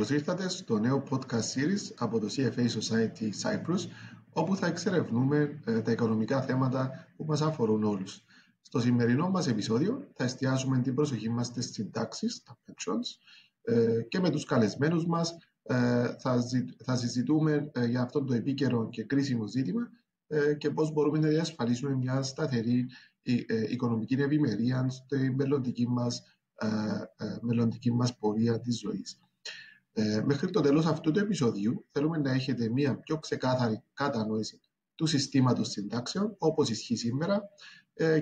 Καλώς ήρθατε στο νέο podcast series από το CFA Society Cyprus, όπου θα εξερευνούμε τα οικονομικά θέματα που μας αφορούν όλους. Στο σημερινό μας επεισόδιο θα εστιάσουμε την προσοχή μας στις συντάξεις, τα pensions, και με τους καλεσμένους μας θα συζητούμε για αυτό το επίκαιρο και κρίσιμο ζήτημα και πώς μπορούμε να διασφαλίσουμε μια σταθερή οικονομική ευημερία στη μελλοντική μας πορεία της ζωής. Μέχρι το τέλος αυτού του επεισοδίου θέλουμε να έχετε μια πιο ξεκάθαρη κατανόηση του συστήματος συντάξεων όπως ισχύει σήμερα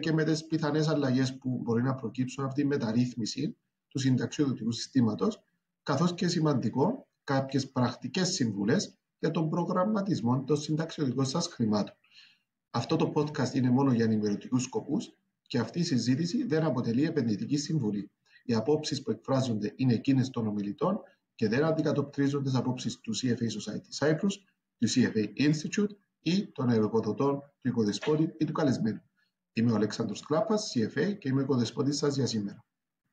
και με τις πιθανές αλλαγές που μπορεί να προκύψουν από τη μεταρρύθμιση του συνταξιοδοτικού συστήματος, καθώς και σημαντικό κάποιες πρακτικές συμβουλές για τον προγραμματισμό των συνταξιοδοτικών σας χρημάτων. Αυτό το podcast είναι μόνο για ενημερωτικούς σκοπούς και αυτή η συζήτηση δεν αποτελεί επενδυτική συμβουλή. Οι απόψεις που εκφράζονται είναι εκείνες των ομιλητών και δεν αντικατοπτρίζουν τις απόψεις του CFA Society Cyprus, του CFA Institute ή των εργοδοτών του οικοδεσπότη ή του καλεσμένου. Είμαι ο Αλέξανδρος Κλάπας, CFA, και είμαι ο οικοδεσπότης σας για σήμερα.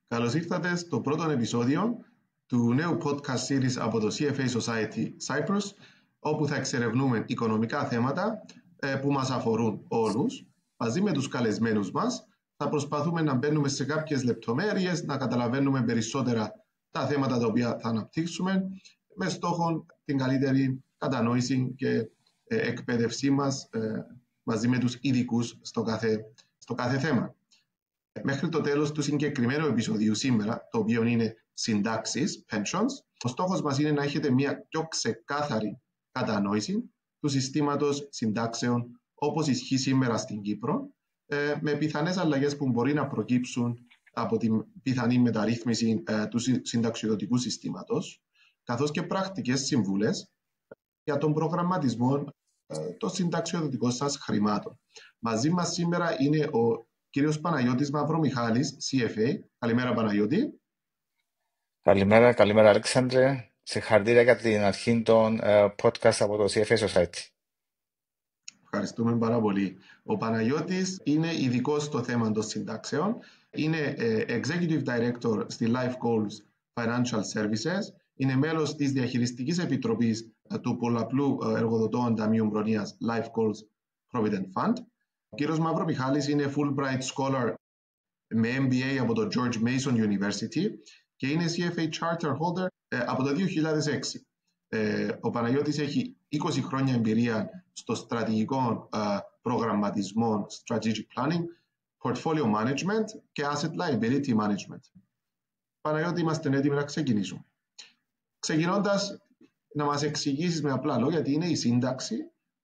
Καλώς ήρθατε στο πρώτο επεισόδιο του νέου podcast series από το CFA Society Cyprus, όπου θα εξερευνούμε οικονομικά θέματα που μας αφορούν όλους. Μαζί με τους καλεσμένους μας θα προσπαθούμε να μπαίνουμε σε κάποιες λεπτομέρειες, να καταλαβαίνουμε περισσότερα τα θέματα τα οποία θα αναπτύξουμε, με στόχο την καλύτερη κατανόηση και εκπαίδευσή μας μαζί με τους ειδικούς στο κάθε θέμα. Μέχρι το τέλος του συγκεκριμένου επεισοδίου σήμερα, το οποίο είναι συντάξεις, pensions, ο στόχος μας είναι να έχετε μια πιο ξεκάθαρη κατανόηση του συστήματος συντάξεων όπως ισχύει σήμερα στην Κύπρο, με πιθανές αλλαγές που μπορεί να προκύψουν από την πιθανή μεταρρύθμιση του συνταξιοδοτικού συστήματος, καθώς και πρακτικές συμβουλές για τον προγραμματισμό των συνταξιοδοτικών σας χρημάτων. Μαζί μας σήμερα είναι ο κύριος Παναγιώτης Μαυρομιχάλης, CFA. Καλημέρα, Παναγιώτη. Καλημέρα Αλέξανδρε. Συγχαρητήρια για την αρχή των podcast από το CFA Society. Ευχαριστούμε πάρα πολύ. Ο Παναγιώτης είναι ειδικός στο θέμα των συντάξεων. Είναι Executive Director στη Life Goals Financial Services. Είναι μέλος της Διαχειριστικής Επιτροπής του Πολλαπλού Εργοδοτών Ταμείου Προνοίας Life Goals Provident Fund. Ο κύριος Μαυρομιχάλης είναι Fulbright Scholar με MBA από το George Mason University και είναι CFA Charter Holder από το 2006. Ο Παναγιώτης έχει 20 χρόνια εμπειρία στο στρατηγικό προγραμματισμό, strategic planning, portfolio management και asset liability management. Παναγιώτη, είμαστε έτοιμοι να ξεκινήσουμε. Ξεκινώντας, να μας εξηγήσεις με απλά λόγια τι είναι η σύνταξη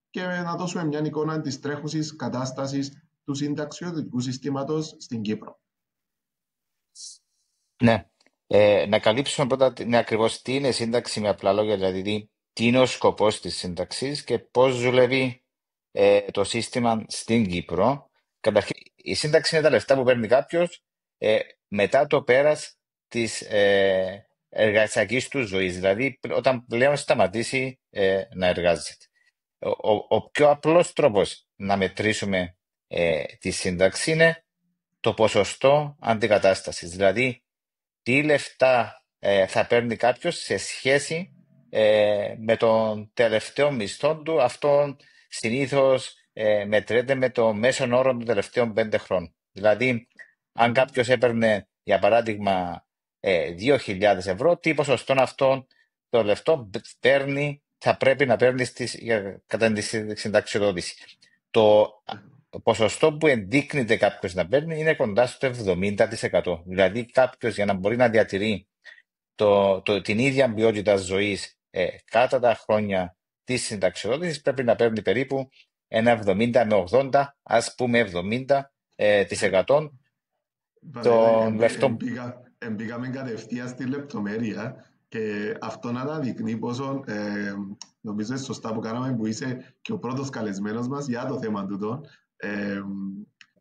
και να δώσουμε μια εικόνα της τρέχουσης κατάστασης του συνταξιοδοτικού συστήματος στην Κύπρο. Ναι. Να καλύψουμε πρώτα ακριβώς τι είναι η σύνταξη με απλά λόγια, δηλαδή τι είναι ο σκοπός της σύνταξης και πώς δουλεύει το σύστημα στην Κύπρο. Καταρχήν, η σύνταξη είναι τα λεφτά που παίρνει κάποιος μετά το πέρας της εργασιακής του ζωής, δηλαδή όταν πλέον σταματήσει να εργάζεται. Ο πιο απλός τρόπος να μετρήσουμε τη σύνταξη είναι το ποσοστό αντικατάστασης, δηλαδή τι λεφτά θα παίρνει κάποιος σε σχέση με τον τελευταίο μισθό του. Αυτό συνήθως μετρέται με το μέσον όρο των τελευταίων 5 χρόνων. Δηλαδή, αν κάποιος έπαιρνε, για παράδειγμα, 2.000 ευρώ, τι ποσοστό αυτόν το λεφτό θα πρέπει να παίρνει κατά τη συνταξιοδότηση. Το ποσοστό που ενδείκνυται κάποιος να παίρνει είναι κοντά στο 70%. Δηλαδή κάποιος για να μπορεί να διατηρεί την ίδια ποιότητα ζωής κατά τα χρόνια της συνταξιοδότησης πρέπει να παίρνει περίπου ένα 70 με 80, ας πούμε 70% των λεφτών. Εμπήκαμε κατευθείαν στη λεπτομέρεια και αυτό να αναδεικνύει πόσο νομίζω σωστά που κάναμε που είσαι και ο πρώτος καλεσμένος μας για το θέμα τούτο.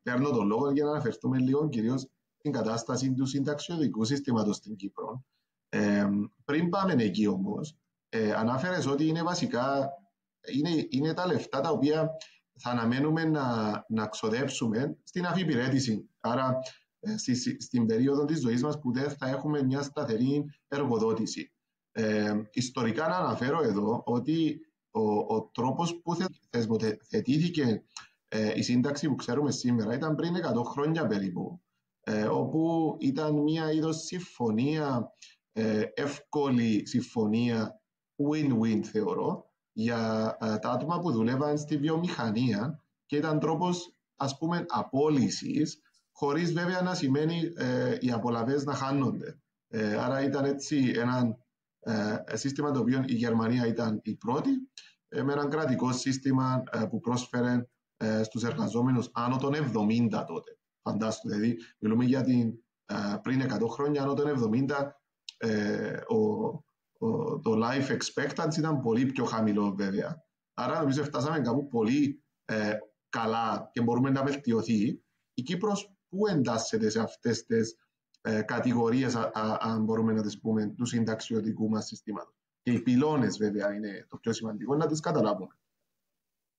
Παίρνω τον λόγο για να αναφερθούμε λίγο κυρίως στην κατάσταση του συνταξιοδοτικού συστήματος στην Κύπρο. Πριν πάμε εκεί όμως, ανάφερες ότι είναι βασικά είναι τα λεφτά τα οποία θα αναμένουμε να ξοδέψουμε στην αφιπηρέτηση. Άρα στην περίοδο της ζωής μας που δεν θα έχουμε μια σταθερή εργοδότηση. Ιστορικά να αναφέρω εδώ ότι ο τρόπος που θεσμοθετήθηκε η σύνταξη που ξέρουμε σήμερα ήταν πριν 100 χρόνια περίπου, όπου ήταν μια είδος συμφωνία, εύκολη συμφωνία, win-win θεωρώ, για τα άτομα που δουλεύαν στη βιομηχανία και ήταν τρόπος, ας πούμε, απόλυσης, χωρίς βέβαια να σημαίνει οι απολαβές να χάνονται. Άρα ήταν έτσι ένα σύστημα το οποίο η Γερμανία ήταν η πρώτη, με ένα κρατικό σύστημα που πρόσφερε στους εργαζόμενους άνω των 70 τότε. Φαντάστο, δηλαδή μιλούμε για πριν 100 χρόνια, άνω των 70 το life expectancy ήταν πολύ πιο χαμηλό βέβαια. Άρα νομίζω φτάσαμε κάπου πολύ καλά και μπορούμε να βελτιωθεί. Η Κύπρος πού εντάσσεται σε αυτές τις κατηγορίες, αν μπορούμε να τις πούμε, του συνταξιωτικού μας συστήματος. Και οι πυλώνες βέβαια είναι το πιο σημαντικό να τις καταλάβουμε.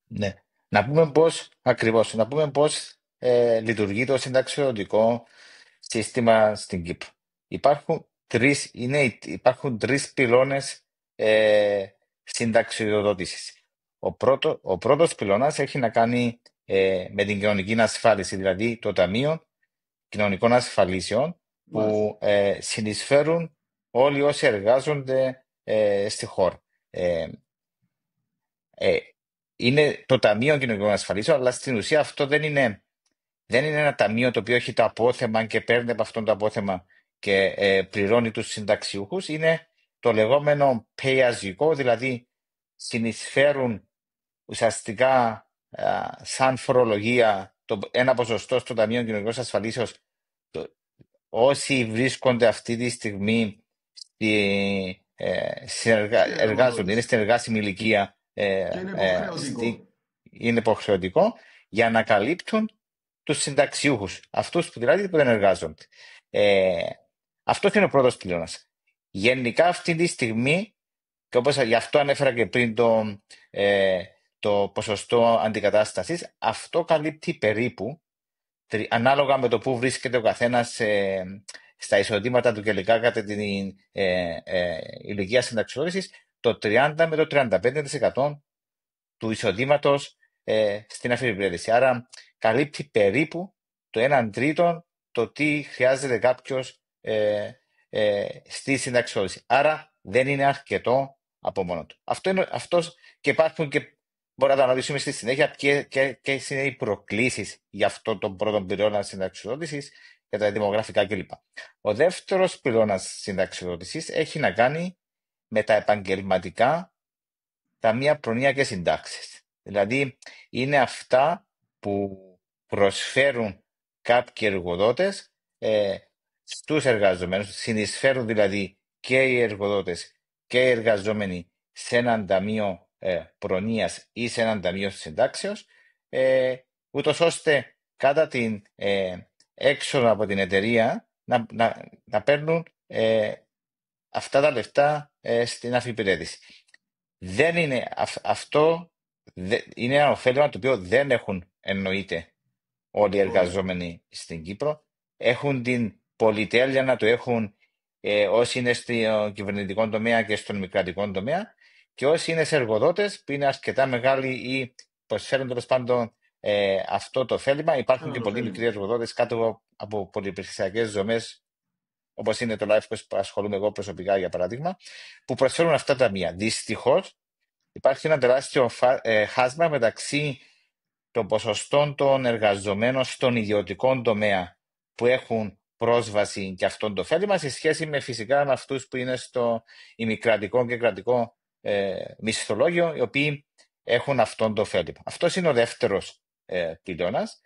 Ναι. Να πούμε πώς λειτουργεί το συνταξιωτικό σύστημα στην Κύπρο. Υπάρχουν τρεις πυλώνες συνταξιοδότησης. Ο πρώτος πυλώνας έχει να κάνει με την κοινωνική ασφάλιση, δηλαδή το Ταμείο Κοινωνικών Ασφαλίσεων, που συνεισφέρουν όλοι όσοι εργάζονται στη χώρα. Είναι το Ταμείο Κοινωνικών Ασφαλίσεων, αλλά στην ουσία αυτό δεν είναι ένα ταμείο το οποίο έχει το απόθεμα και παίρνει από αυτό το απόθεμα και πληρώνει τους συνταξιούχους. Είναι το λεγόμενο pay as you go, δηλαδή συνεισφέρουν ουσιαστικά σαν φορολογία ένα ποσοστό στο Ταμείο Κοινωνικής Ασφαλίσεως όσοι βρίσκονται αυτή τη στιγμή εργάζονται, είναι στην εργάσιμη ηλικία, Και είναι υποχρεωτικό. είναι υποχρεωτικό για να καλύπτουν τους συνταξιούχους, αυτούς που δηλαδή που δεν εργάζονται. Αυτό είναι ο πρώτος πυλώνας. Γενικά αυτή τη στιγμή, και όπως γι' αυτό ανέφερα και πριν το ποσοστό αντικατάστασης, αυτό καλύπτει περίπου, ανάλογα με το που βρίσκεται ο καθένας στα εισοδήματα του τελικά κατά την ηλικία συνταξιοδότησης, το 30 με το 35% του εισοδήματος στην αφιπηρέτηση. Άρα καλύπτει περίπου το 1 τρίτο το τι χρειάζεται κάποιος στη συνταξιοδότηση. Άρα δεν είναι αρκετό από μόνο του. Αυτός και υπάρχουν και μπορούμε να το αναλύσουμε στη συνέχεια ποιες είναι οι προκλήσεις για αυτό τον πρώτο πυλώνα συνταξιοδότησης, για τα δημογραφικά κλπ. Ο δεύτερος πυλώνας συνταξιοδότησης έχει να κάνει με τα επαγγελματικά ταμεία προνοία και συντάξεις. Δηλαδή είναι αυτά που προσφέρουν κάποιοι εργοδότες στους εργαζομένους, συνεισφέρουν δηλαδή και οι εργοδότες και οι εργαζόμενοι σε έναν ταμείο προνοίας ή σε έναν ταμείο συντάξεως, ούτως ώστε κατά την έξοδο από την εταιρεία να παίρνουν αυτά τα λεφτά στην αφιπηρέτηση. Αυτό είναι ένα ωφέλιμα το οποίο δεν έχουν εννοείται όλοι οι εργαζόμενοι στην Κύπρο. Έχουν την πολυτέλεια να το έχουν όσοι είναι στο κυβερνητικό τομέα και στον μη κρατικό τομέα, και όσοι είναι σε εργοδότες που είναι αρκετά μεγάλοι ή προσφέρουν τέλος πάντων αυτό το ωφέλιμα. Υπάρχουν και πολλοί μικροί εργοδότες κάτω από πολυπληθυσιακές δομές, όπως είναι το LifeQuest που ασχολούμαι εγώ προσωπικά για παράδειγμα, που προσφέρουν αυτά τα ταμεία. Δυστυχώς υπάρχει ένα τεράστιο χάσμα μεταξύ των ποσοστών των εργαζομένων στον ιδιωτικό τομέα που έχουν πρόσβαση και αυτόν το ωφέλιμα, σε σχέση με φυσικά με αυτούς που είναι στο ημικρατικό και κρατικό μισθολόγιο, οι οποίοι έχουν αυτόν το ωφέλιμα. Αυτός είναι ο δεύτερος πυλώνας.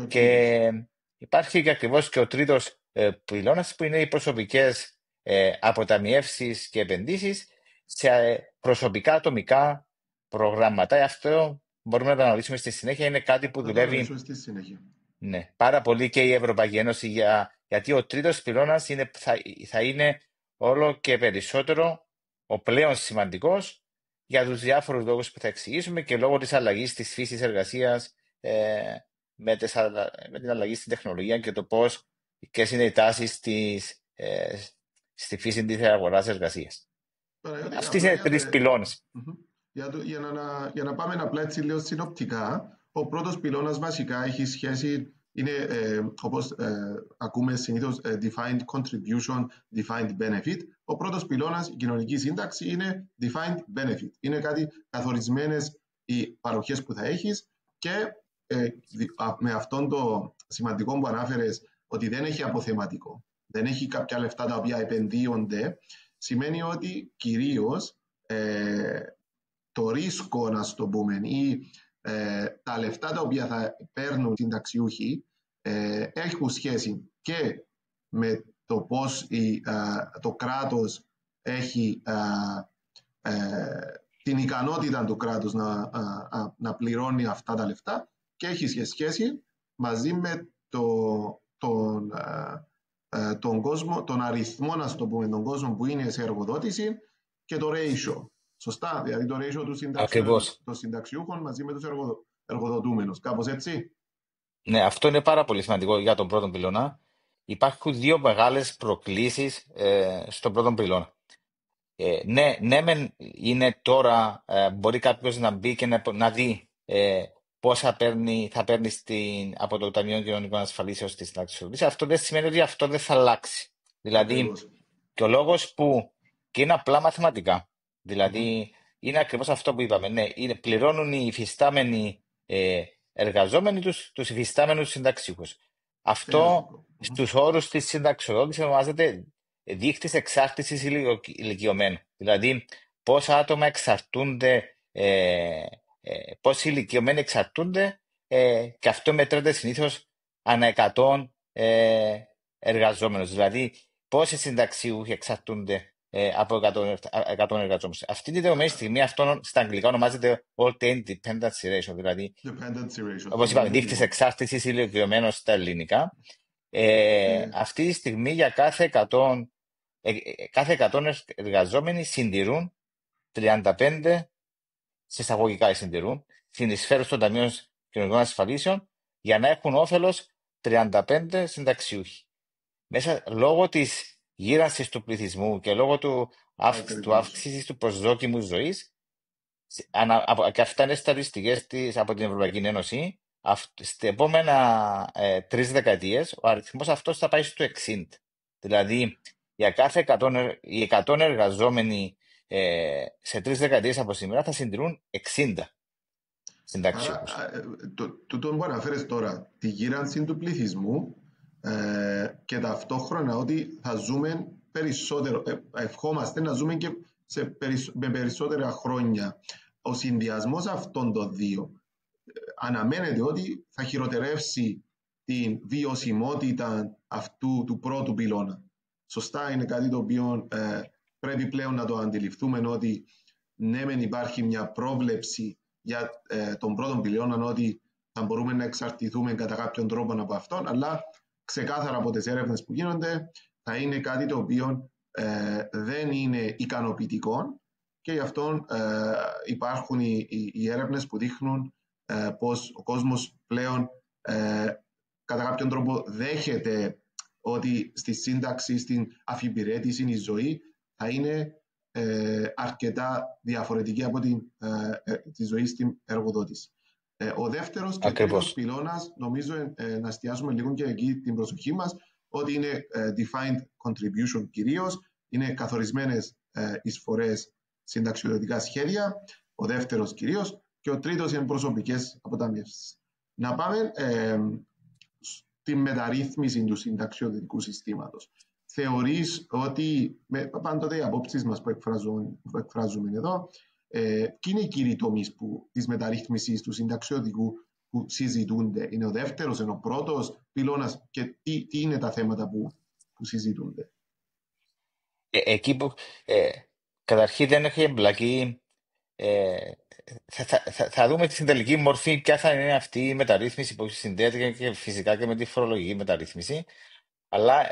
Και υπάρχει και ακριβώς και ο τρίτος πυλώνας, που είναι οι προσωπικές αποταμιεύσεις και επενδύσεις σε προσωπικά ατομικά προγράμματα. Αυτό μπορούμε να το αναλύσουμε στη συνέχεια. Είναι κάτι που δουλεύει πάρα πολύ και η Ευρωπαϊκή Ένωση, γιατί ο τρίτος πυλώνας θα είναι όλο και περισσότερο ο πλέον σημαντικός για τους διάφορους λόγους που θα εξηγήσουμε, και λόγω της αλλαγής της φύσης εργασίας, με την αλλαγή στην τεχνολογία και το ποιες είναι οι τάσεις στη φύση της αγοράς εργασίας. Παναγιώτη, Αυτοί απλά είναι τρεις πυλώνες. για να πάμε απλά έτσι λίγο συνοπτικά, ο πρώτος πυλώνας βασικά έχει σχέση, είναι όπως ακούμε συνήθως defined contribution, defined benefit. Ο πρώτος πυλώνας, η κοινωνική σύνταξη, είναι defined benefit. Είναι κάτι καθορισμένες οι παροχές που θα έχεις και με αυτόν το σημαντικό που ανάφερες ότι δεν έχει αποθεματικό, δεν έχει κάποια λεφτά τα οποία επενδύονται, σημαίνει ότι κυρίως το ρίσκο, να το πούμε, ή τα λεφτά τα οποία θα παίρνουν οι συνταξιούχοι έχουν σχέση και με το πώς το κράτος έχει την ικανότητα του κράτους να πληρώνει αυτά τα λεφτά και έχει σχέση μαζί με τον κόσμο, τον αριθμό, να το πούμε, τον κόσμο που είναι σε εργοδότηση και το ratio. Σωστά, δηλαδή το ratio των συνταξιούχων μαζί με τους εργοδοτούμενους. Κάπως έτσι. Ναι, αυτό είναι πάρα πολύ σημαντικό για τον πρώτον πυλώνα. Υπάρχουν δύο μεγάλες προκλήσεις στον πρώτον πυλώνα. Ναι, είναι τώρα, μπορεί κάποιος να μπει και να δει πόσα θα παίρνει από το Ταμείο Κοινωνικών Ασφαλίσεων στη συνταξιοδότηση. Αυτό δεν σημαίνει ότι αυτό δεν θα αλλάξει. Δηλαδή, Ακριβώς. και ο λόγος που, και είναι απλά μαθηματικά, δηλαδή είναι ακριβώς αυτό που είπαμε. Ναι, πληρώνουν οι υφιστάμενοι εργαζόμενοι τους υφιστάμενους συνταξιούχους. Αυτό στους όρους της συνταξιοδότησης ονομάζεται δείκτης εξάρτησης ηλικιωμένου. Δηλαδή, πόσα άτομα εξαρτούνται, πόσοι ηλικιωμένοι εξαρτούνται και αυτό μετράται συνήθως ανά 100 εργαζόμενους. Δηλαδή, πόσοι συνταξιούχοι εξαρτούνται από 100 εργαζόμενους. Αυτή τη δεδομένη στιγμή αυτό στα αγγλικά ονομάζεται all-time dependency ratio, δηλαδή όπως είπαμε, δείκτης εξάρτησης ηλικιωμένων στα ελληνικά. Αυτή τη στιγμή για κάθε 100 εργαζόμενοι συντηρούν 35, σε εισαγωγικά συντηρούν, συνεισφέρουν στο Ταμείο Κοινωνικών Ασφαλίσεων για να έχουν όφελος 35 συνταξιούχοι. Μέσα λόγω της γύρανσης του πληθυσμού και λόγω του αύξησης του προσδόκιμου ζωής, και αυτά είναι στατιστικές από την Ευρωπαϊκή Ένωση, στις επόμενα 3 δεκαετίες ο αριθμός αυτός θα πάει στο 60. Δηλαδή, για κάθε 100 εργαζόμενοι σε 3 δεκαετίες από σήμερα θα συντηρούν 60 συνταξιούχους. Τούτο που αναφέρεις τώρα, τη γύρανση του πληθυσμού και ταυτόχρονα ότι θα ζούμε περισσότερο, ευχόμαστε να ζούμε και με περισσότερα χρόνια. Ο συνδυασμός αυτών των δύο αναμένεται ότι θα χειροτερεύσει την βιωσιμότητα αυτού του πρώτου πυλώνα. Σωστά, είναι κάτι το οποίο πρέπει πλέον να το αντιληφθούμε, ότι ναι μεν υπάρχει μια πρόβλεψη για τον πρώτον πυλώνα ότι θα μπορούμε να εξαρτηθούμε κατά κάποιον τρόπο από αυτόν, αλλά ξεκάθαρα από τις έρευνες που γίνονται θα είναι κάτι το οποίο δεν είναι ικανοποιητικό και γι' αυτό υπάρχουν οι έρευνες που δείχνουν πως ο κόσμος πλέον κατά κάποιον τρόπο δέχεται ότι στη σύνταξη, στην αφιπηρέτηση η ζωή θα είναι αρκετά διαφορετική από τη ζωή στην εργοδότηση. Ο δεύτερος και τρίτος πυλώνας, νομίζω να εστιάσουμε λίγο και εκεί την προσοχή μας, ότι είναι defined contribution κυρίως, είναι καθορισμένες εισφορές συνταξιοδοτικά σχέδια, ο δεύτερος κυρίως, και ο τρίτος είναι προσωπικές αποταμιεύσεις. Να πάμε στη μεταρρύθμιση του συνταξιοδοτικού συστήματος. Θεωρείς ότι, πάντοτε οι απόψεις μας που εκφράζουμε εδώ, ποιοι είναι οι κύριοι τομείς της μεταρρύθμισης του συνταξιοδοτικού που συζητούνται? Είναι ο δεύτερος, είναι ο πρώτος πυλώνας και τι είναι τα θέματα που συζητούνται? Εκεί που καταρχήν δεν έχει εμπλακεί, θα δούμε στην τελική μορφή ποια θα είναι αυτή η μεταρρύθμιση που συνδέεται και φυσικά και με τη φορολογική μεταρρύθμιση. Αλλά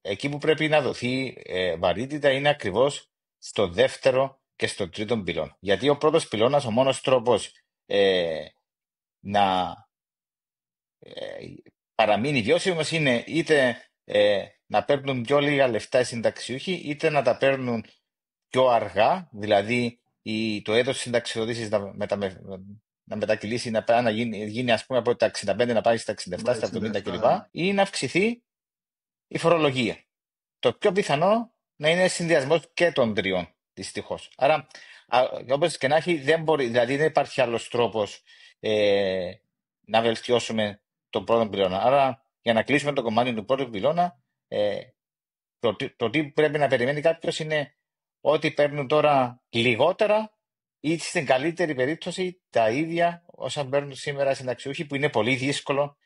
εκεί που πρέπει να δοθεί βαρύτητα είναι ακριβώς στο δεύτερο και στο τρίτο πυλώνα. Γιατί ο πρώτος πυλώνας, ο μόνος τρόπος να παραμείνει βιώσιμος είναι είτε να παίρνουν πιο λίγα λεφτά οι συνταξιούχοι, είτε να τα παίρνουν πιο αργά, δηλαδή το έτος συνταξιοδότησης να μετακυλήσει, να γίνει ας πούμε από τα 65 να πάει στα 67, στα 70 κλπ. Ή να αυξηθεί η φορολογία. Το πιο πιθανό να είναι συνδυασμός και των τριών, δυστυχώς. Άρα, όπως και να έχει, δηλαδή δεν υπάρχει άλλος τρόπος να βελτιώσουμε τον πρώτο πυλώνα. Άρα, για να κλείσουμε το κομμάτι του πρώτου πυλώνα, το τι πρέπει να περιμένει κάποιος είναι ότι παίρνουν τώρα λιγότερα ή στην καλύτερη περίπτωση τα ίδια όσα παίρνουν σήμερα οι συνταξιούχοι, που είναι πολύ δύσκολο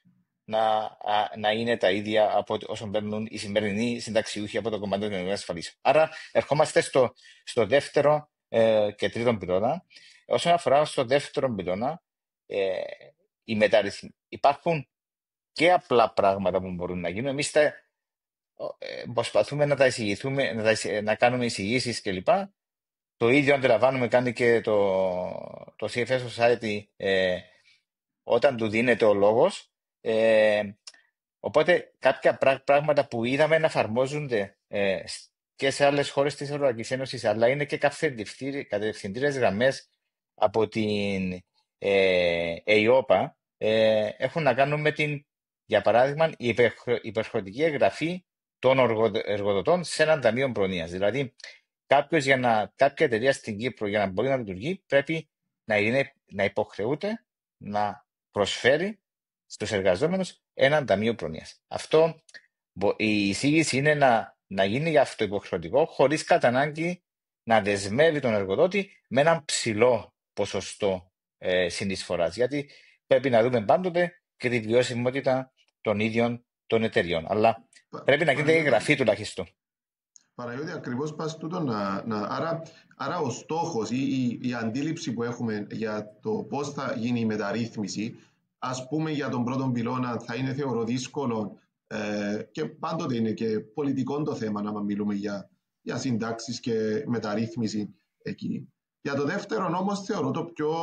να είναι τα ίδια από όσο παίρνουν οι σημερινοί συνταξιούχοι από το κομμάτι των κοινωνικών ασφαλίσεων. Άρα, ερχόμαστε στο δεύτερο και τρίτο πυλώνα. Όσον αφορά στο δεύτερο πυλώνα, υπάρχουν και απλά πράγματα που μπορούν να γίνουν. Εμείς προσπαθούμε να τα εισηγηθούμε, να κάνουμε εισηγήσεις κλπ. Το ίδιο αντιλαμβάνουμε κάνει και το CFS Society όταν του δίνεται ο λόγος. Οπότε κάποια πράγματα που είδαμε να εφαρμόζονται και σε άλλες χώρες της Ευρωπαϊκής Ένωσης, αλλά είναι και κατευθυντήρες γραμμές από την ΕΙΟΠΑ, έχουν να κάνουν με για παράδειγμα, η υπερχρεωτική εγγραφή των εργοδοτών σε έναν ταμείο προνοίας. Δηλαδή, κάποια εταιρεία στην Κύπρο για να μπορεί να λειτουργεί πρέπει να υποχρεούται να προσφέρει στους εργαζόμενους έναν ταμείο προνοίας. Αυτό η εισήγηση είναι να γίνει αυτοϋποχρεωτικό, χωρίς κατά ανάγκη να δεσμεύει τον εργοδότη με έναν ψηλό ποσοστό συνεισφοράς. Γιατί πρέπει να δούμε πάντοτε και τη βιωσιμότητα των ίδιων των εταιριών. Αλλά πρέπει να γίνεται η εγγραφή τουλάχιστον. Παναγιώτη, ακριβώς πας τούτο άρα ο στόχος ή η αντίληψη που έχουμε για το πώς θα γίνει η μεταρρύθμιση, ας πούμε για τον πρώτον πυλώνα θα είναι θεωρώ δύσκολο και πάντοτε είναι και πολιτικό το θέμα να μιλούμε για συντάξεις και μεταρρύθμιση εκεί. Για το δεύτερο όμως θεωρώ το πιο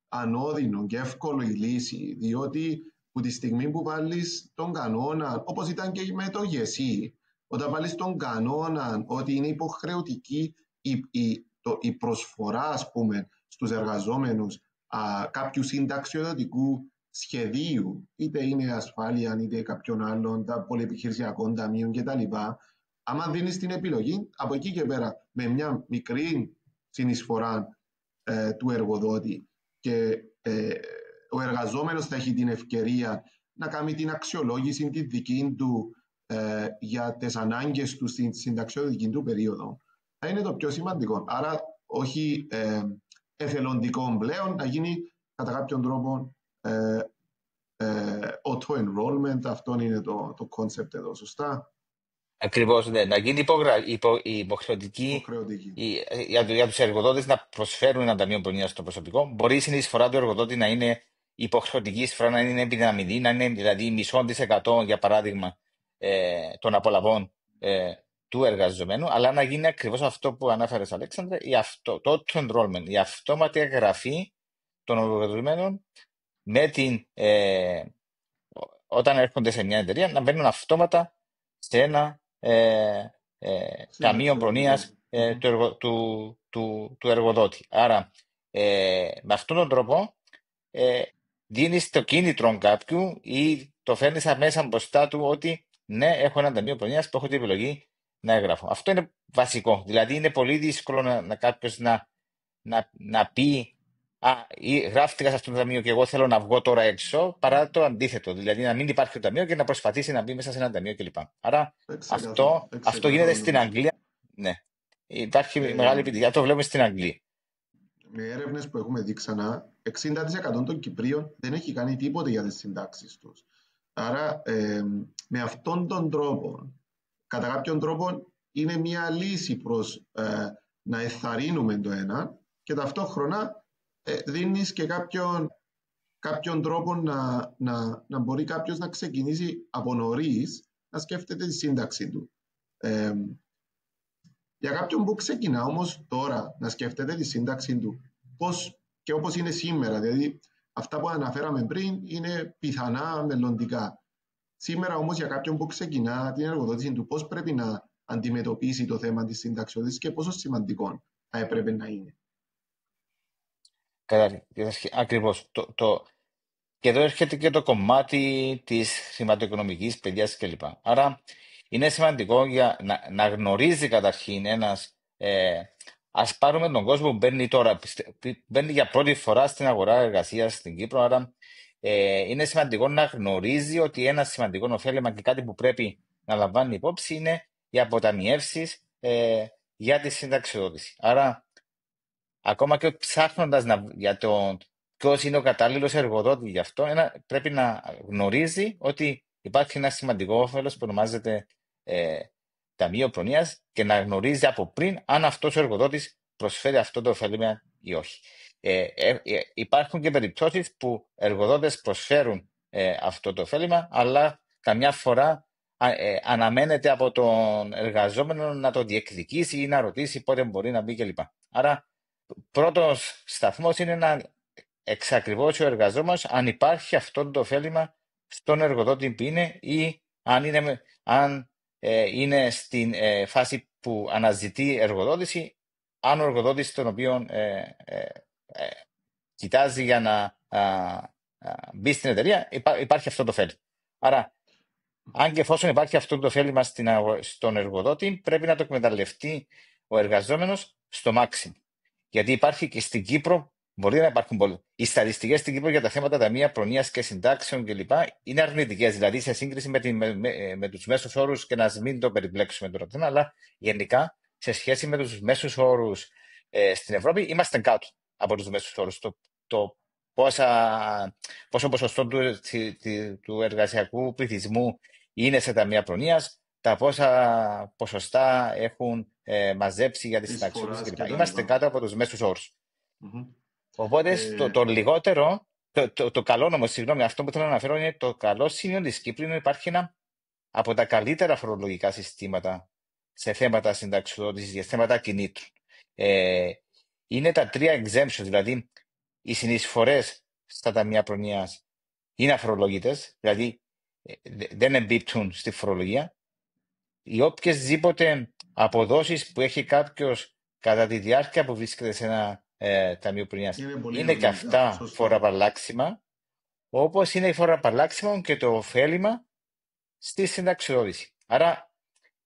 ανώδυνο και εύκολο η λύση, διότι που τη στιγμή που βάλεις τον κανόνα, όπως ήταν και με το ΓΕΣΥ, όταν βάλεις τον κανόνα ότι είναι υποχρεωτική η προσφορά, ας πούμε, στους εργαζόμενους κάποιου συνταξιοδοτικού σχεδίου, είτε είναι ασφάλεια, είτε κάποιον άλλον, τα πολυεπιχειρησιακών ταμείων κτλ. Άμα δίνεις την επιλογή, από εκεί και πέρα, με μια μικρή συνεισφορά του εργοδότη και ο εργαζόμενος θα έχει την ευκαιρία να κάνει την αξιολόγηση τη δική του για τις ανάγκες του στην συνταξιοδοτική του περίοδο, θα είναι το πιο σημαντικό. Άρα όχι εθελοντικό πλέον, να γίνει κατά κάποιον τρόπο auto-enrollment, αυτό είναι το concept εδώ, σωστά? Ακριβώς, ναι. Να γίνει υποχρεωτική για τους εργοδότες να προσφέρουν ένα ταμείο προνοίας στο προσωπικό. Μπορεί η συνεισφορά του εργοδότη να είναι υποχρεωτική εισφορά, να είναι επιδαμητή, να είναι δηλαδή 0,5% για παράδειγμα των απολαβών του εργαζομένου, αλλά να γίνει ακριβώς αυτό που ανάφερες, Αλέξανδρε, το auto-enrollment, η αυτόματη εγγραφή των εργαζομένων όταν έρχονται σε μια εταιρεία να μπαίνουν αυτόματα σε ένα ταμείο προνοίας του εργοδότη. Άρα, με αυτόν τον τρόπο δίνεις το κίνητρο κάποιου ή το φέρνεις αμέσα μπροστά του ότι ναι, έχω ένα ταμείο προνοίας που έχω την επιλογή να εγγραφώ. Αυτό είναι βασικό. Δηλαδή, είναι πολύ δύσκολο να κάποιος να πει γράφτηκα σε αυτό το ταμείο και εγώ θέλω να βγω τώρα έξω, παρά το αντίθετο. Δηλαδή να μην υπάρχει το ταμείο και να προσπαθήσει να μπει μέσα σε ένα ταμείο κλπ. Άρα αυτό γίνεται στην Αγγλία. Ναι. Υπάρχει μεγάλη επιτυχία. Το βλέπουμε στην Αγγλία. Με έρευνες που έχουμε δει ξανά, 60% των Κυπρίων δεν έχει κάνει τίποτε για τις συντάξεις τους. Άρα με αυτόν τον τρόπο, κατά κάποιον τρόπο, είναι μια λύση προς να εθαρρύνουμε το ένα και ταυτόχρονα δίνεις και κάποιον τρόπο να μπορεί κάποιος να ξεκινήσει από νωρίς να σκέφτεται τη σύνταξη του. Για κάποιον που ξεκινά όμως τώρα να σκέφτεται τη σύνταξη του, πώς και όπως είναι σήμερα, δηλαδή αυτά που αναφέραμε πριν είναι πιθανά μελλοντικά. Σήμερα όμως για κάποιον που ξεκινά την εργοδότηση του, πώς πρέπει αντιμετωπίσει το θέμα της συνταξιοδότησης και πόσο σημαντικό θα έπρεπε να είναι. Ακριβώς. Και εδώ έρχεται και το κομμάτι της χρηματοοικονομικής παιδείας κλπ. Άρα είναι σημαντικό να γνωρίζει καταρχήν ένας. Ας πάρουμε τον κόσμο που μπαίνει τώρα, μπαίνει για πρώτη φορά στην αγορά εργασίας στην Κύπρο. Άρα είναι σημαντικό να γνωρίζει ότι ένα σημαντικό ωφέλιμα και κάτι που πρέπει να λαμβάνει υπόψη είναι οι αποταμιεύσεις για τη συνταξιοδότηση. Άρα, ακόμα και ψάχνοντας για τον ποιος είναι ο κατάλληλος εργοδότη γι' αυτό, πρέπει να γνωρίζει ότι υπάρχει ένα σημαντικό όφελος που ονομάζεται ταμείο προνοίας και να γνωρίζει από πριν αν αυτός ο εργοδότης προσφέρει αυτό το ωφέλιμα ή όχι. Υπάρχουν και περιπτώσεις που εργοδότες προσφέρουν αυτό το ωφέλιμα, αλλά καμιά φορά αναμένεται από τον εργαζόμενο να το διεκδικήσει ή να ρωτήσει πότε μπορεί να μπει κλπ. Άρα, πρώτος σταθμός είναι να εξακριβώσει ο εργαζόμενος αν υπάρχει αυτό το ωφέλιμα στον εργοδότη που είναι ή αν είναι στην φάση που αναζητεί εργοδότηση, αν ο εργοδότης τον οποίο κοιτάζει για να μπει στην εταιρεία υπάρχει αυτό το ωφέλιμα. Άρα, αν και εφόσον υπάρχει αυτό το ωφέλιμα στον εργοδότη, πρέπει να το εκμεταλλευτεί ο εργαζόμενος στο maximum. Γιατί υπάρχει και στην Κύπρο, μπορεί να υπάρχουν πολλοί. Οι στατιστικές στην Κύπρο για τα θέματα ταμεία προνοίας και συντάξεων κλπ. Είναι αρνητικές. Δηλαδή, σε σύγκριση με τους μέσους όρους, και να μην το περιπλέξουμε τώρα θέμα, αλλά γενικά σε σχέση με τους μέσους όρους στην Ευρώπη, είμαστε κάτω από τους μέσους όρους. Το πόσο ποσοστό του εργασιακού πληθυσμού είναι σε ταμεία προνοίας, τα πόσα ποσοστά έχουν μαζέψει για τις συνταξιοδότηση κλπ. Είμαστε κάτω από τους μέσους όρους. Οπότε το λιγότερο, το καλό όμως, συγγνώμη, αυτό που θέλω να αναφέρω είναι το καλό σημείο της Κύπρου είναι ότι υπάρχει ένα από τα καλύτερα φορολογικά συστήματα σε θέματα συνταξιοδότησης, για θέματα κινήτρων. Είναι τα τρία exemptions, δηλαδή οι συνεισφορές στα ταμεία προνοίας είναι αφορολογητές, δηλαδή δεν εμπίπτουν στη φορολογία. Οι οποιασδήποτε αποδόσεις που έχει κάποιος κατά τη διάρκεια που βρίσκεται σε ένα ταμείο προνοίας είναι και αυτά φοροαπαλλάξιμα, όπως είναι η φοροαπαλλάξιμα και το ωφέλιμα στη συνταξιοδότηση. Άρα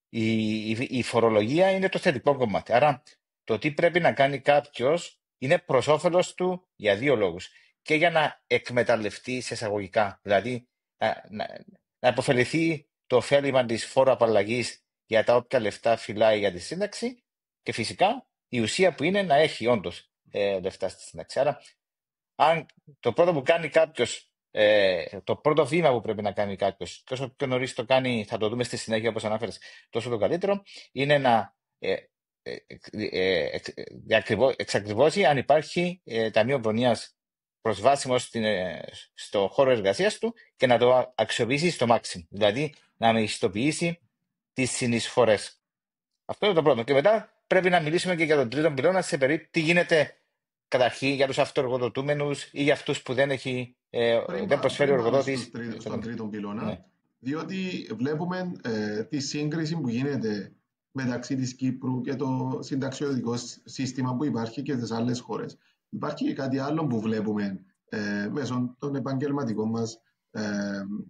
η φορολογία είναι το θετικό κομμάτι. Άρα το τι πρέπει να κάνει κάποιος είναι προς όφελος του για δύο λόγους. Και για να εκμεταλλευτεί σε εισαγωγικά, δηλαδή να υποφεληθεί το ωφέλιμα της φοροαπαλλαγής για τα όποια λεφτά φυλάει για τη σύνταξη, και φυσικά η ουσία που είναι να έχει όντως λεφτά στη σύνταξη. Άρα, αν το πρώτο που κάνει κάποιος, το πρώτο βήμα που πρέπει να κάνει κάποιος, και όσο πιο νωρίς το κάνει, θα το δούμε στη συνέχεια όπως ανάφερες, τόσο το καλύτερο, είναι να εξακριβώσει αν υπάρχει ταμείο προνοίας προσβάσιμο στο χώρο εργασίας του και να το αξιοποιήσει στο maximum. Δηλαδή να μεγιστοποιήσει τις συνεισφορές. Αυτό είναι το πρώτο. Και μετά πρέπει να μιλήσουμε και για τον τρίτο πυλώνα, σε περίπτωση τι γίνεται καταρχήν για τους αυτοεργοδοτούμενους ή για αυτούς που δεν προσφέρει ο εργοδότης. Στον τρίτο πυλώνα, ναι. Διότι βλέπουμε τη σύγκριση που γίνεται μεταξύ της Κύπρου και το συνταξιοδοτικό σύστημα που υπάρχει και στις άλλες χώρες. Υπάρχει και κάτι άλλο που βλέπουμε μέσω των επαγγελματικών μας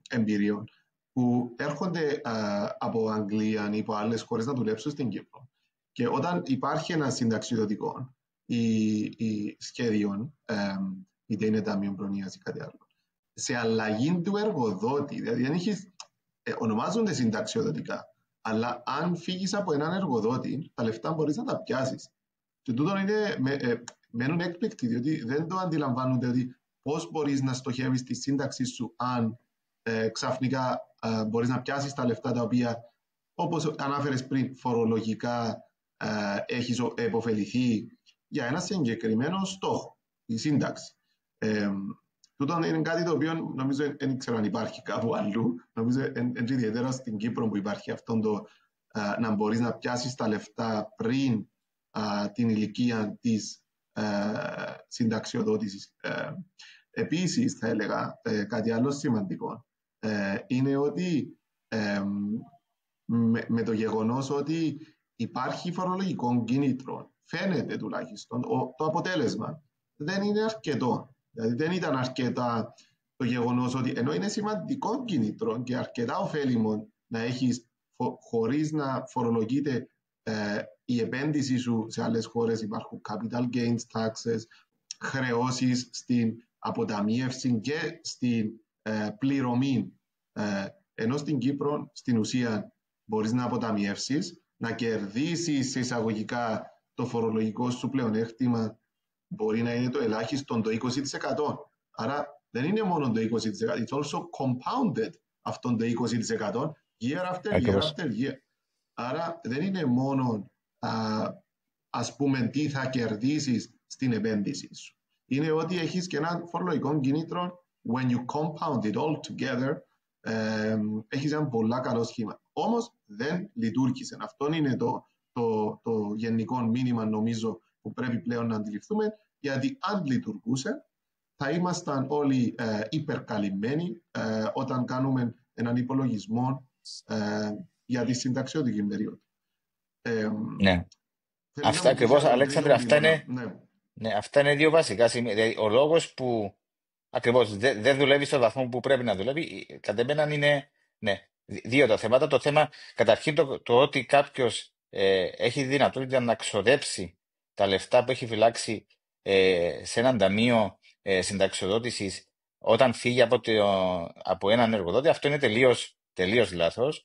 εμπειρίων, που έρχονται από Αγγλία ή από άλλες χώρες να δουλέψουν στην Κύπρο. Και όταν υπάρχει ένα συνταξιοδοτικό ή σχέδιο, είτε είναι ταμείο προνοίας ή κάτι άλλο, σε αλλαγή του εργοδότη, δηλαδή δεν έχεις, ονομάζονται συνταξιοδοτικά, αλλά αν φύγεις από έναν εργοδότη, τα λεφτά μπορείς να τα πιάσεις. Και τούτο μένουν έκπληκτοι, διότι δεν το αντιλαμβάνονται ότι πώς μπορείς να στοχεύεις τη σύνταξη σου αν ξαφνικά μπορείς να πιάσεις τα λεφτά τα οποία, όπως ανάφερες πριν, φορολογικά έχεις επωφεληθεί για ένα συγκεκριμένο στόχο, η σύνταξη. Τούτο είναι κάτι το οποίο νομίζω δεν ξέρω αν υπάρχει κάπου αλλού. Νομίζω ιδιαίτερα στην Κύπρο που υπάρχει αυτό το να μπορείς να πιάσεις τα λεφτά πριν την ηλικία της συνταξιοδότησης. Επίσης, θα έλεγα κάτι άλλο σημαντικό. Είναι ότι με το γεγονός ότι υπάρχει φορολογικό κίνητρο. Φαίνεται τουλάχιστον το αποτέλεσμα. Δεν είναι αρκετό. Δηλαδή δεν ήταν αρκετά το γεγονός ότι ενώ είναι σημαντικό κίνητρο και αρκετά ωφέλιμο να έχεις χωρίς να φορολογείται η επένδυση σου σε άλλες χώρες, υπάρχουν capital gains taxes, χρεώσεις στην αποταμίευση και στην πληρωμή, ενώ στην Κύπρο στην ουσία μπορείς να αποταμιεύσεις, να κερδίσεις εισαγωγικά το φορολογικό σου πλεονέκτημα μπορεί να είναι το ελάχιστο το 20%. Άρα δεν είναι μόνο το 20%, it's also compounded αυτό το 20% year after year Ακριβώς. after year. Άρα δεν είναι μόνο ας πούμε τι θα κερδίσεις στην επένδυση σου. Είναι ότι έχεις και ένα φορολογικό κίνητρο when you compound it all together, έχεις ένα πολύ καλό σχήμα. Όμως δεν λειτουργήσε. Αυτό είναι το γενικό μήνυμα νομίζω που πρέπει πλέον να αντιληφθούμε, γιατί αν λειτουργούσε θα ήμασταν όλοι υπερκαλυμμένοι όταν κάνουμε έναν υπολογισμό για τη συνταξιωτική περίοδο. Ναι. Θέλεις να Αυτά μου πεις ακριβώς, για τον Αλέξανδρε, τρίτο αυτά πυλώνα? είναι, Ναι. ναι, αυτά είναι δύο βασικά σημεία. Δηλαδή, ο λόγος που ακριβώς δεν δουλεύει στο βαθμό που πρέπει να δουλεύει, κατ' εμένα είναι, ναι, δύο τα θέματα. Το θέμα, καταρχήν, το ότι κάποιος έχει δυνατότητα να ξοδέψει τα λεφτά που έχει φυλάξει σε έναν ταμείο συνταξιοδότησης όταν φύγει από έναν εργοδότη, αυτό είναι τελείως λάθος.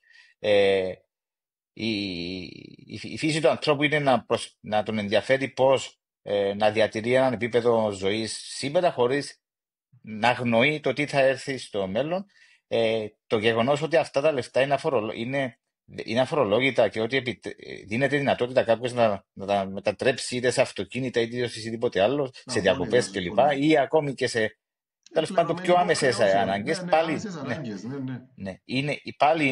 Η φύση του ανθρώπου είναι να τον ενδιαφέρει πώς να διατηρεί έναν επίπεδο ζωής σήμερα χωρίς να αγνοεί το τι θα έρθει στο μέλλον. Το γεγονός ότι αυτά τα λεφτά είναι αφορολόγητα και ότι δίνεται δυνατότητα κάποιος να τα μετατρέψει είτε σε αυτοκίνητα είτε σε οτιδήποτε άλλο, σε Απόλυτα, διακοπές κλπ. συμφωνώ. Ή ακόμη και σε τέλος πάντων Πληρωμένη πιο άμεσες υποχρεώσεων. Ναι, ανάγκες. ναι, Πάλι, άμεσες ναι. ανάγκες. Ναι, ναι. Ναι, πάλι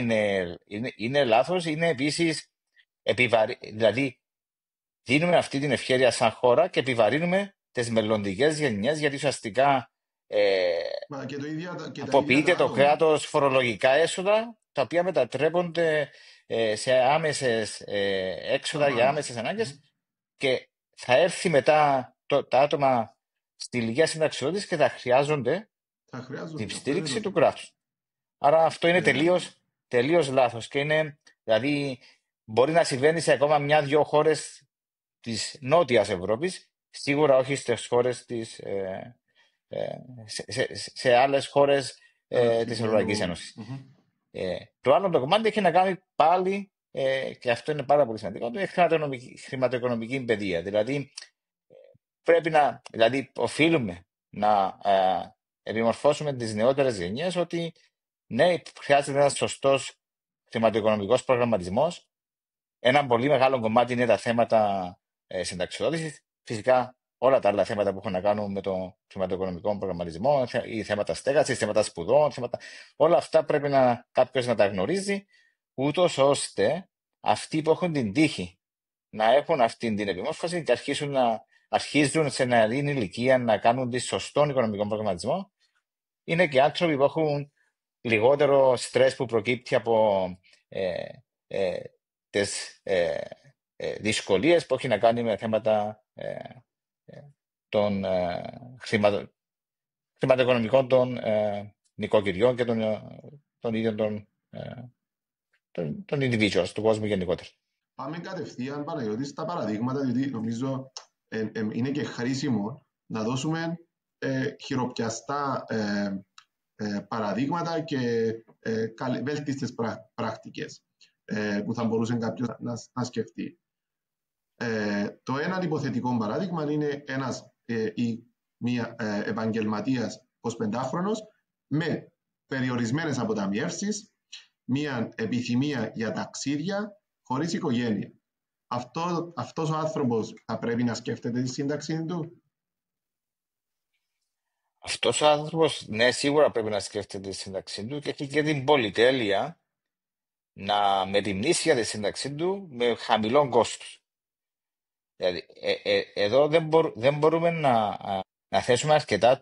είναι λάθος, είναι επίσης δηλαδή δίνουμε αυτή την ευκαιρία σαν χώρα και επιβαρύνουμε τις μελλοντικές γενιές γιατί ουσιαστικά Μα και τα ίδια αποποιείται τα το άτομα. κράτος φορολογικά έσοδα τα οποία μετατρέπονται σε άμεσες Τα έξοδα για πάντα. άμεσες ανάγκες και θα έρθει μετά τα άτομα στη ηλικία συνταξιότητας και θα χρειάζονται Θα την χρειάζονται. Αυτό είναι το στήριξη του θέμα. κράτους. Άρα αυτό είναι Ε, τελείως λάθος και είναι, δηλαδή, μπορεί να συμβαίνει σε ακόμα μια-δυο χώρες της Νότιας Ευρώπης, σίγουρα όχι στις χώρες σε άλλες χώρες της Αναπτυγμένου. Ευρωπαϊκής Ένωσης. Το άλλο το κομμάτι έχει να κάνει πάλι, και αυτό είναι πάρα πολύ σημαντικό, το χρηματοοικονομική παιδεία. Δηλαδή, οφείλουμε να επιμορφώσουμε τις νεότερες γενιές ότι ναι, χρειάζεται ένας σωστός χρηματοοικονομικός προγραμματισμός. Ένα πολύ μεγάλο κομμάτι είναι τα θέματα συνταξιοδότησης. Φυσικά όλα τα άλλα θέματα που έχουν να κάνουν με το χρηματοοικονομικό προγραμματισμό, ή θέματα στέγασης, θέματα σπουδών, όλα αυτά πρέπει κάποιος να τα γνωρίζει, ούτως ώστε αυτοί που έχουν την τύχη να έχουν αυτή την επιμόρφωση και αρχίζουν σε νεαρή ηλικία να κάνουν τη σωστόν οικονομικό προγραμματισμό, είναι και άνθρωποι που έχουν λιγότερο στρες που προκύπτει από ε, ε, τις δυσκολίες που έχει να κάνει με θέματα των χρηματοοικονομικών των νοικοκυριών και των ίδιων των individuals, του κόσμου γενικότερα. Πάμε κατευθείαν, Παναγιώτη, στα παραδείγματα, διότι νομίζω είναι και χρήσιμο να δώσουμε χειροπιαστά παραδείγματα και βέλτιστες πρακτικές που θα μπορούσε κάποιος να σκεφτεί. Το ένα υποθετικό παράδειγμα είναι μία επαγγελματίας 25χρονος με περιορισμένες αποταμιεύσεις, μία επιθυμία για ταξίδια χωρίς οικογένεια. Αυτός ο άνθρωπος θα πρέπει να σκέφτεται τη σύνταξη του. Αυτός ο άνθρωπος, ναι, σίγουρα πρέπει να σκέφτεται τη σύνταξή του και έχει και την πολυτέλεια να μεριμνήσει για τη σύνταξή του με χαμηλό κόστος. Δηλαδή, εδώ δεν μπορούμε να θέσουμε αρκετά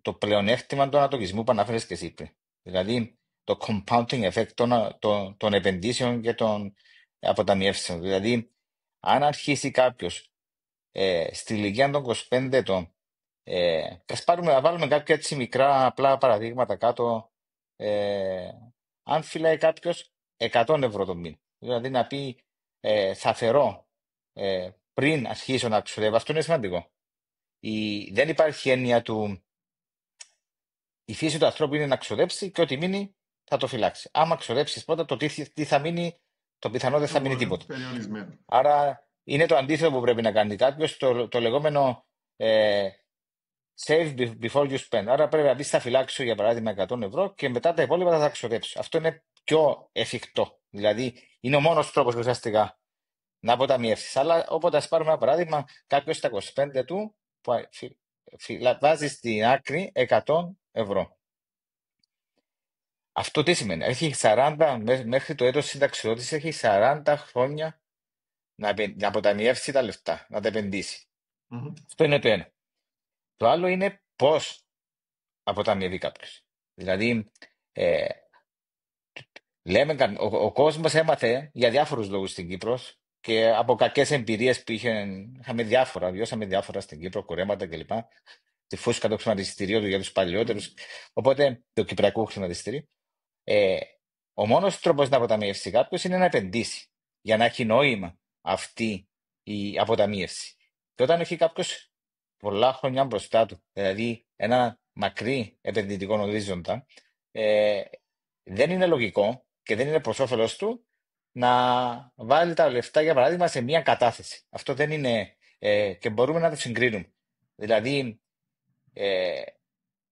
το πλεονέκτημα του ανατοκισμού που ανάφερες και εσύ πριν. Δηλαδή, το compounding effect των επενδύσεων και των αποταμιεύσεων. Δηλαδή, αν αρχίσει κάποιος στη ηλικία των 25 ετών, να βάλουμε κάποια έτσι μικρά απλά παραδείγματα κάτω, αν φυλάει κάποιος 100 ευρώ το μήνα, δηλαδή να πει θα φερώ πριν αρχίσω να ξοδεύω, αυτό είναι σημαντικό. Δεν υπάρχει έννοια του. Η φύση του ανθρώπου είναι να ξοδέψει και ό,τι μείνει θα το φυλάξει. Άμα ξοδέψει πρώτα, το τι θα μείνει, το πιθανό δεν θα μείνει τίποτα. Περιορισμένο. Άρα είναι το αντίθετο που πρέπει να κάνει κάποιο, το λεγόμενο save before you spend. Άρα πρέπει να πει θα φυλάξω για παράδειγμα 100 ευρώ και μετά τα υπόλοιπα θα τα ξοδέψω. Αυτό είναι πιο εφικτό. Δηλαδή είναι ο μόνο τρόπο ουσιαστικά να αποταμιεύσει. Αλλά όποτε α πάρουμε ένα παράδειγμα, κάποιο στα 25 του που βάζει στην άκρη 100 ευρώ. Αυτό τι σημαίνει? Μέχρι το έτος συνταξιοδότησης έχει 40 χρόνια να αποταμιεύσει τα λεφτά, να τα επενδύσει. Αυτό είναι το ένα. Το άλλο είναι πώς αποταμιεύει κάποιος. Δηλαδή, ο κόσμος έμαθε για διάφορους λόγους στην Κύπρο και από κακές εμπειρίες που βιώσαμε διάφορα στην Κύπρο, κουρέματα κλπ. Τη φούσκα του χρηματιστηρίου του για τους παλιότερους, οπότε το κυπριακού χρηματιστηρίου. Ο μόνος τρόπος να αποταμιεύσει κάποιος είναι να επενδύσει για να έχει νόημα αυτή η αποταμίευση. Και όταν έχει κάποιος πολλά χρόνια μπροστά του, δηλαδή ένα μακρύ επενδυτικό ορίζοντα, δεν είναι λογικό και δεν είναι προς όφελος του να βάλει τα λεφτά, για παράδειγμα, σε μια κατάθεση. Αυτό δεν είναι, και μπορούμε να το συγκρίνουμε. Δηλαδή,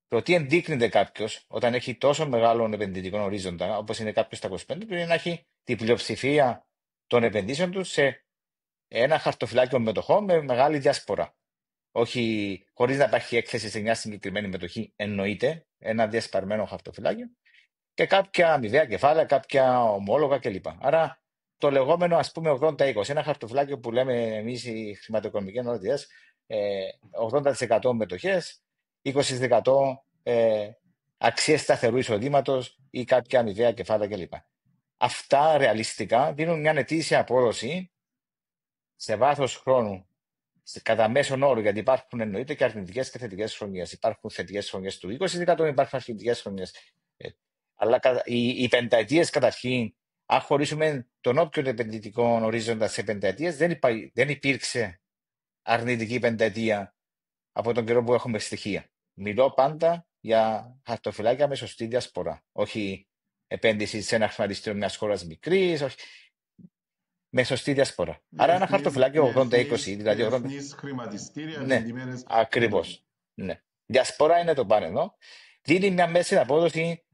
το τι ενδείκνυται κάποιο όταν έχει τόσο μεγάλο επενδυτικό ορίζοντα, όπως είναι κάποιο στα 25, είναι να έχει την πλειοψηφία των επενδύσεων του σε ένα χαρτοφυλάκιο μετοχών με μεγάλη διασπορά. Όχι, χωρίς να υπάρχει έκθεση σε μια συγκεκριμένη μετοχή, εννοείται ένα διασπαρμένο χαρτοφυλάκιο και κάποια αμοιβαία κεφάλαια, κάποια ομόλογα κλπ. Άρα το λεγόμενο, ας πούμε, 80-20, ένα χαρτοφυλάκιο που λέμε εμείς οι χρηματοοικονομικοί αναλυτές, 80% μετοχές, 20% αξίες σταθερού εισοδήματος ή κάποια αμοιβαία κεφάλαια κλπ. Αυτά ρεαλιστικά δίνουν μια ετήσια απόδοση σε βάθος χρόνου κατά μέσον όρο, γιατί υπάρχουν εννοείται και αρνητικές και θετικές χρονιές. Υπάρχουν θετικές χρονιές του 20%, υπάρχουν αρνητικές χρονιές. Αλλά οι πενταετίες καταρχήν, αν χωρίσουμε τον όποιον επενδυτικό ορίζοντα σε πενταετίες, δεν υπήρξε αρνητική πενταετία από τον καιρό που έχουμε στοιχεία. Μιλώ πάντα για χαρτοφυλάκια με σωστή διασπορά. Όχι επένδυση σε ένα χρηματιστήριο μια χώρα μικρή, όχι. Με σωστή διασπορά. Άρα ένα χαρτοφυλάκιο 80-20, δηλαδή 80. Χρηματιστήρια, Ναι, ακριβώς. Ναι. Διασπορά είναι το πάνω εδώ. Δίνει μια μέση απόδοση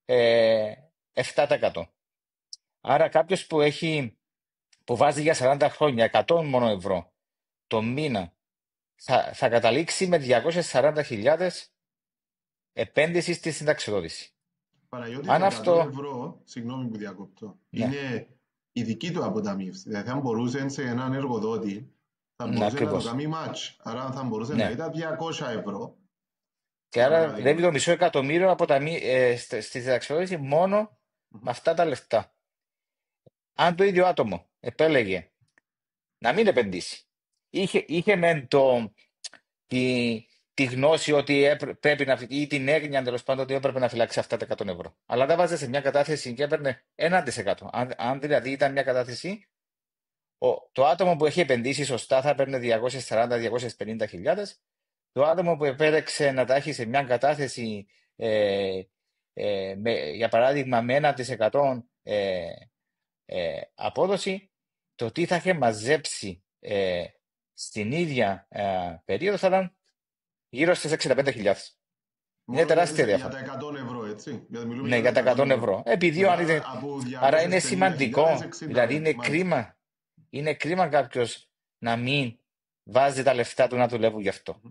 7%. Άρα κάποιος που βάζει για 40 χρόνια 100 μόνο ευρώ το μήνα θα καταλήξει με 240.000 επένδυση στη συνταξιοδότηση. Παναγιώτη, αν 100 ευρώ, συγγνώμη που διακόπτω, ναι, είναι η δική του αποταμίευση. Δηλαδή, αν μπορούσε σε έναν εργοδότη, θα μπορούσε να το κάνει match. Άρα, θα μπορούσε να ήταν 200 ευρώ. Και άρα δεύει το μισό εκατομμύριο στη συνταξιοδότηση μόνο με αυτά τα λεφτά. Αν το ίδιο άτομο επέλεγε να μην επενδύσει, είχε μεν τη γνώση ότι πρέπει να, ή την έγνοια τέλος πάντων ότι έπρεπε να φυλάξει αυτά τα 100 ευρώ. Αλλά δεν βάζε σε μια κατάθεση και έπαιρνε 1%. Αν δηλαδή ήταν μια κατάθεση, το άτομο που έχει επενδύσει σωστά θα έπαιρνε 240-250 Το άτομο που επέλεξε να τα έχει σε μια κατάθεση, για παράδειγμα, με 1% απόδοση, το τι θα είχε μαζέψει στην ίδια περίοδο θα ήταν γύρω στις 65.000. Είναι τεράστια διαφορά. Για τα 100 ευρώ, έτσι. Ναι, για τα 100 ευρώ. Άρα είναι σημαντικό. Δηλαδή είναι κρίμα κάποιος να μην βάζει τα λεφτά του να δουλεύουν γι' αυτό.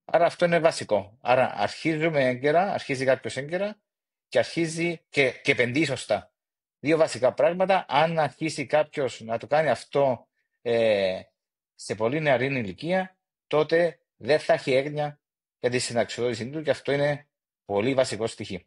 Άρα αυτό είναι βασικό. Άρα αρχίζει κάποιος έγκαιρα και αρχίζει και επενδύει σωστά. Δύο βασικά πράγματα. Αν αρχίσει κάποιος να το κάνει αυτό σε πολύ νεαρή ηλικία, τότε δεν θα έχει έγνοια για τη συνταξιοδότησή του και αυτό είναι πολύ βασικό στοιχείο.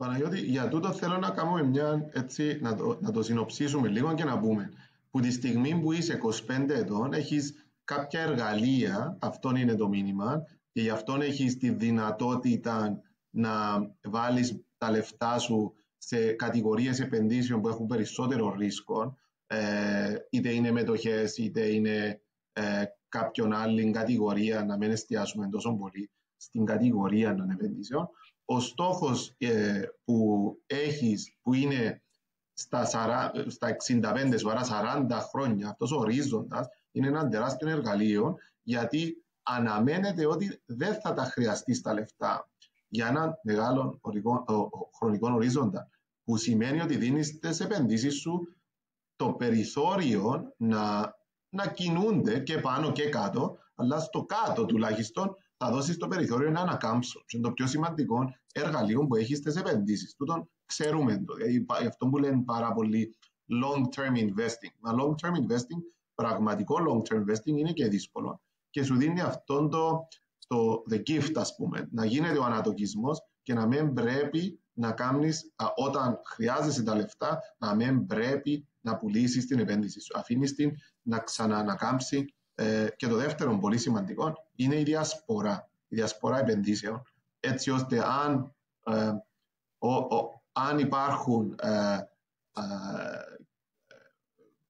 Παναγιώτη, για τούτο θέλω να κάνουμε μια, έτσι, να το συνοψίσουμε λίγο και να πούμε. Που τη στιγμή που είσαι 25 ετών, έχεις κάποια εργαλεία, αυτό είναι το μήνυμα, και γι' αυτό έχεις τη δυνατότητα να βάλεις τα λεφτά σου σε κατηγορίες επενδύσεων που έχουν περισσότερο ρίσκο, είτε είναι μετοχές, είτε είναι κάποιον άλλη κατηγορία, να μην εστιάσουμε τόσο πολύ στην κατηγορία των επενδύσεων. Ο στόχος που έχεις, που είναι στα 65, άρα 40 χρόνια, αυτός ο ορίζοντας, είναι ένα τεράστιο εργαλείο, γιατί αναμένεται ότι δεν θα τα χρειαστείς τα λεφτά για έναν μεγάλο χρονικό ορίζοντα, που σημαίνει ότι δίνεις τις επενδύσεις σου το περιθώριο να κινούνται και πάνω και κάτω, αλλά στο κάτω τουλάχιστον θα δώσεις το περιθώριο να ανακάμψουν. Και το πιο σημαντικό εργαλείο που έχεις στις επενδύσεις. Τούτον ξέρουμε το. Γι' αυτό που λένε πάρα πολύ long-term investing. Μα long-term investing, πραγματικό long-term investing είναι και δύσκολο. Και σου δίνει αυτόν the gift, ας πούμε, να γίνεται ο ανατοκισμός και να μην πρέπει να κάνεις, όταν χρειάζεσαι τα λεφτά, να μην πρέπει να πουλήσεις την επένδυση σου. Αφήνεις την να ξαναανακάμψει. Και το δεύτερο, πολύ σημαντικό, είναι η διασπορά. Η διασπορά επενδύσεων. Έτσι ώστε αν υπάρχουν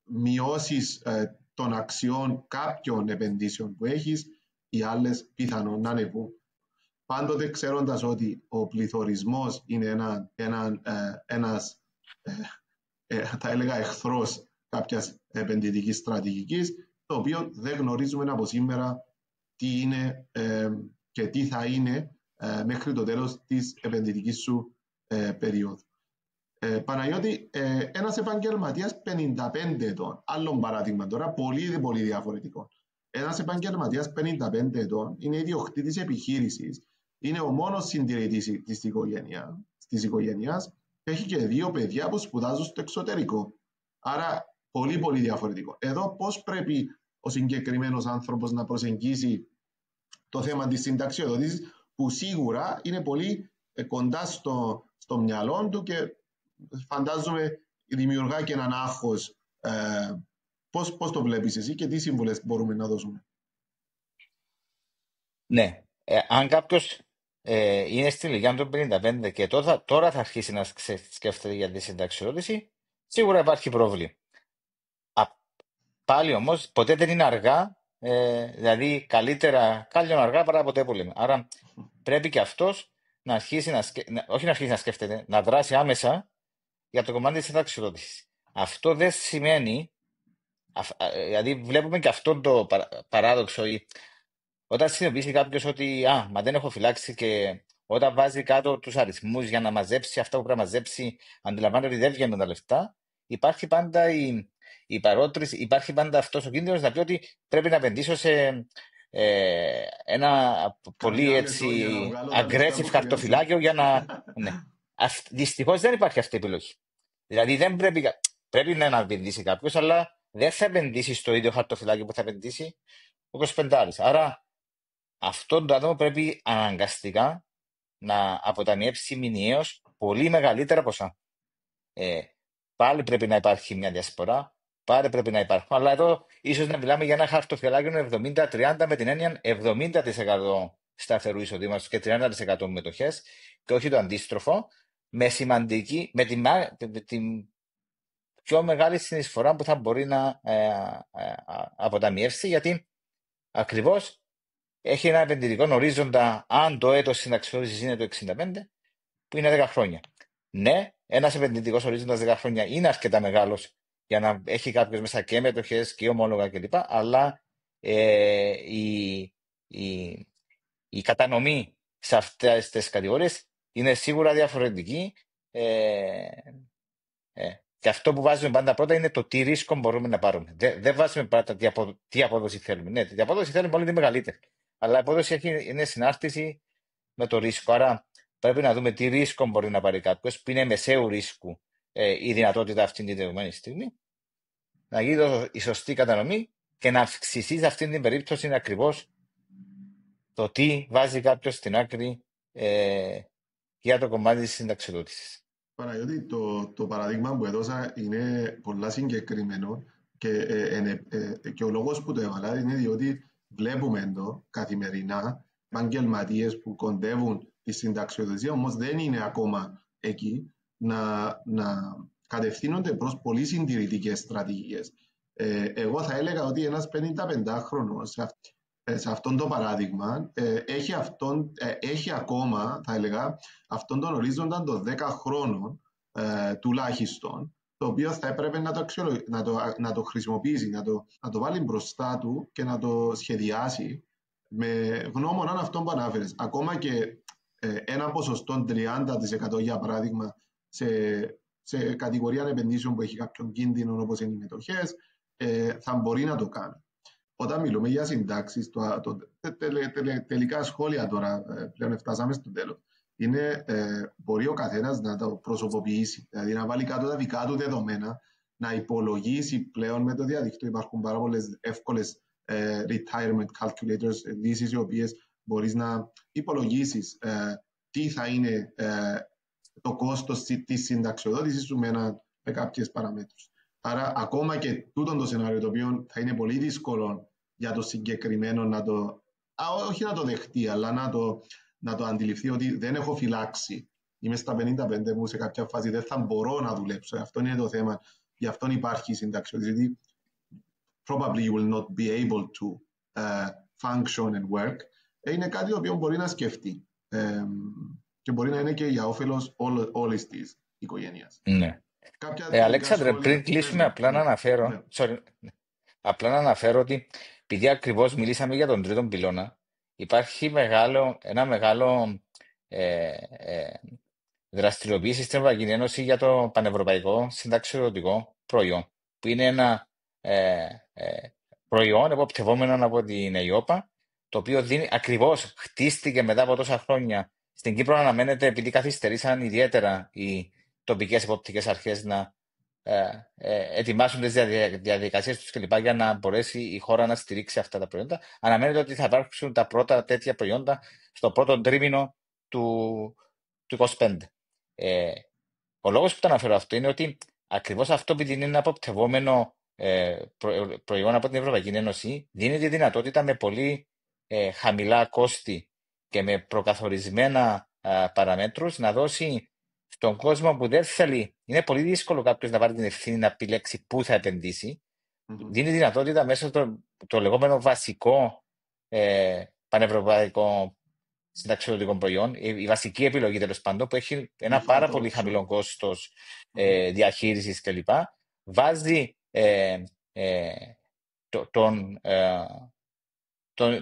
μειώσεις των αξιών κάποιων επενδύσεων που έχεις, οι άλλες πιθανόν να ανεβούν. Πάντοτε ξέροντας ότι ο πληθωρισμός είναι ένας θα έλεγα εχθρός κάποιας επενδυτικής στρατηγικής, το οποίο δεν γνωρίζουμε από σήμερα τι είναι και τι θα είναι μέχρι το τέλος της επενδυτικής σου περίοδου. Παναγιώτη, ένας επαγγελματίας 55 ετών, άλλον παράδειγμα τώρα, πολύ πολύ διαφορετικό. Ένας επαγγελματίας 55 ετών είναι ιδιοκτήτης επιχείρησης, είναι ο μόνος συντηρητής της οικογένειας και έχει και 2 παιδιά που σπουδάζουν στο εξωτερικό. Άρα, πολύ πολύ διαφορετικό. Εδώ πώς πρέπει ο συγκεκριμένος άνθρωπος να προσεγγίσει το θέμα της συνταξιοδότησης, που σίγουρα είναι πολύ κοντά στο μυαλό του και φαντάζομαι δημιουργά και έναν άγχος. Πώς το βλέπεις εσύ και τι σύμβουλες μπορούμε να δώσουμε? Ναι, αν κάποιος είναι στην ηλικία των 55 και τώρα θα αρχίσει να σκέφτεται για τη συνταξιοδότηση, σίγουρα υπάρχει πρόβλημα. Πάλι όμως, ποτέ δεν είναι αργά, δηλαδή κάλλιον αργά παρά ποτέ που λέμε. Άρα πρέπει και αυτός να αρχίσει όχι να αρχίσει να σκέφτεται, να δράσει άμεσα για το κομμάτι της συνταξιοδότησης. Αυτό δεν σημαίνει, δηλαδή βλέπουμε και αυτό το παράδοξο, όταν συνειδητοποιήσει κάποιος ότι μα δεν έχω φυλάξει, και όταν βάζει κάτω τους αριθμούς για να μαζέψει αυτά που πρέπει να μαζέψει, αντιλαμβάνεται ότι δεν βγαίνουν τα λεφτά, υπάρχει πάντα η παρότριση, υπάρχει πάντα αυτός ο κίνδυνος να πει ότι πρέπει να επενδύσω σε ένα πολύ έτσι aggressive χαρτοφυλάκιο για να. Ναι. Δυστυχώς δεν υπάρχει αυτή η επιλογή. Δηλαδή δεν πρέπει να επενδύσει κάποιος, αλλά δεν θα επενδύσει στο ίδιο χαρτοφυλάκιο που θα επενδύσει ο 25άρης. Άρα αυτό το άτομο πρέπει αναγκαστικά να αποταμιεύσει μηνιαίως πολύ μεγαλύτερα ποσά. Πάλι πρέπει να υπάρχει μια διασπορά, πάλι πρέπει να υπάρχουν. Αλλά εδώ ίσως να μιλάμε για ένα χαρτοφυλάκιο 70-30, με την έννοια 70% σταθερού εισοδήματος και 30% μετοχές, και όχι το αντίστροφο, με την πιο μεγάλη συνεισφορά που θα μπορεί να αποταμιεύσει, γιατί ακριβώς έχει ένα επενδυτικό ορίζοντα, αν το έτος συνταξιοδότησης είναι το 65, που είναι 10 χρόνια. Ναι, ένας επενδυτικός ορίζοντας 10 χρόνια είναι αρκετά μεγάλος για να έχει κάποιος μέσα και μετοχές και ομόλογα κλπ. Αλλά η κατανομή σε αυτές τις κατηγορίες είναι σίγουρα διαφορετική. Και αυτό που βάζουμε πάντα πρώτα είναι το τι ρίσκο μπορούμε να πάρουμε. Δεν βάζουμε πάντα τι απόδοση θέλουμε. Ναι, την απόδοση θέλουμε όλοι τη μεγαλύτερη. Αλλά η απόδοση είναι συνάρτηση με το ρίσκο. Άρα πρέπει να δούμε τι ρίσκο μπορεί να πάρει κάποιο, που είναι μεσαίου ρίσκου η δυνατότητα αυτή τη δεδομένη στιγμή, να γίνει η σωστή κατανομή και να αυξηθεί σε αυτή την περίπτωση ακριβώς το τι βάζει κάποιο στην άκρη για το κομμάτι της συνταξιοδότησης. Παναγιώτη, το παράδειγμα που έδωσα είναι πολλά συγκεκριμένο και ο λόγος που το έβαλα είναι διότι βλέπουμε το καθημερινά επαγγελματίες που κοντεύουν τη συνταξιοδοτησία, όμως δεν είναι ακόμα εκεί να κατευθύνονται προς πολύ συντηρητικές στρατηγικές. Εγώ θα έλεγα ότι ένας 55χρονος σε αυτόν το παράδειγμα έχει ακόμα, θα έλεγα, αυτόν τον ορίζοντα των 10 χρόνων τουλάχιστον, το οποίο θα έπρεπε να το χρησιμοποιήσει, να το βάλει μπροστά του και να το σχεδιάσει με γνώμονα αυτόν που ανάφερες. Ακόμα και ένα ποσοστό 30% για παράδειγμα σε κατηγορία επενδύσεων που έχει κάποιον κίνδυνο όπως είναι οι μετοχές, θα μπορεί να το κάνει. Όταν μιλούμε για συντάξεις, τελικά σχόλια τώρα, πλέον φτάσαμε στο τέλος, είναι μπορεί ο καθένας να το προσωποποιήσει, δηλαδή να βάλει κάτω τα δικά του δεδομένα, να υπολογίσει πλέον με το διαδίκτυο. Υπάρχουν πάρα πολλές εύκολες retirement calculators, λύσεις οι οποίες μπορείς να υπολογίσεις τι θα είναι το κόστος της συνταξιοδότησης σου με κάποιες παραμέτρους. Άρα, ακόμα και τούτο το σενάριο, το οποίο θα είναι πολύ δύσκολο για το συγκεκριμένο όχι να το δεχτεί, αλλά να το αντιληφθεί ότι δεν έχω φυλάξει. Είμαι στα 55 μου, σε κάποια φάση δεν θα μπορώ να δουλέψω. Αυτό είναι το θέμα. Γι' αυτό υπάρχει η συνταξιοδότηση. Probably you will not be able to function and work. Είναι κάτι το οποίο μπορεί να σκεφτεί. Και μπορεί να είναι και για όφελος όλης της οικογένειας. Ναι. Αλέξανδρε, πριν κλείσουμε, απλά να αναφέρω ότι επειδή ακριβώς μιλήσαμε για τον τρίτον πυλώνα, υπάρχει ένα μεγάλο δραστηριοποίηση στην Ευρωπαϊκή Ένωση για το πανευρωπαϊκό συνταξιοδοτικό προϊόν, που είναι ένα προϊόν εποπτευόμενο από την ΕΙΟΠΑ, το οποίο ακριβώς χτίστηκε μετά από τόσα χρόνια. Στην Κύπρο αναμένεται, επειδή καθυστερήσαν ιδιαίτερα οι τοπικές εποπτικές αρχές να ετοιμάσουν τις διαδικασίες τους κλπ. Για να μπορέσει η χώρα να στηρίξει αυτά τα προϊόντα. Αναμένεται ότι θα υπάρξουν τα πρώτα τέτοια προϊόντα στο πρώτο τρίμηνο του 2025. Ο λόγος που το αναφέρω αυτό είναι ότι ακριβώς αυτό, επειδή είναι ένα αποπτευόμενο προϊόν από την Ευρωπαϊκή Ένωση, δίνει τη δυνατότητα με πολύ χαμηλά κόστη και με προκαθορισμένα παραμέτρους να δώσει στον κόσμο που δεν θέλει. Είναι πολύ δύσκολο κάποιος να πάρει την ευθύνη να επιλέξει πού θα επενδύσει. Δίνει δυνατότητα μέσα το λεγόμενο βασικό πανευρωπαϊκό συνταξιοδοτικό προϊόν, η βασική επιλογή τέλος πάντων, που έχει ένα πάρα πολύ χαμηλό κόστος διαχείρισης κλπ. Βάζει τον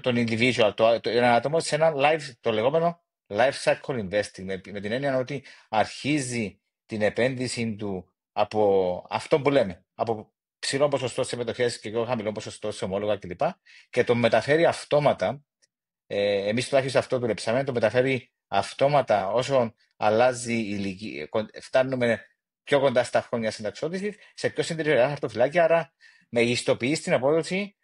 individual, ένα άτομο, σε ένα το λεγόμενο life cycle investing, με την έννοια ότι αρχίζει την επένδυση του από αυτό που λέμε, από ψηλό ποσοστό σε μετοχές και χαμηλό ποσοστό σε ομόλογα κλπ. Και το μεταφέρει αυτόματα. Εμείς τουλάχιστον αυτό δουλέψαμε, το μεταφέρει αυτόματα όσο αλλάζει η ηλικία, φτάνουμε πιο κοντά στα χρόνια συνταξιοδότησης, σε πιο συντηρητικά χαρτοφυλάκια, άρα μεγιστοποιεί την απόδοση,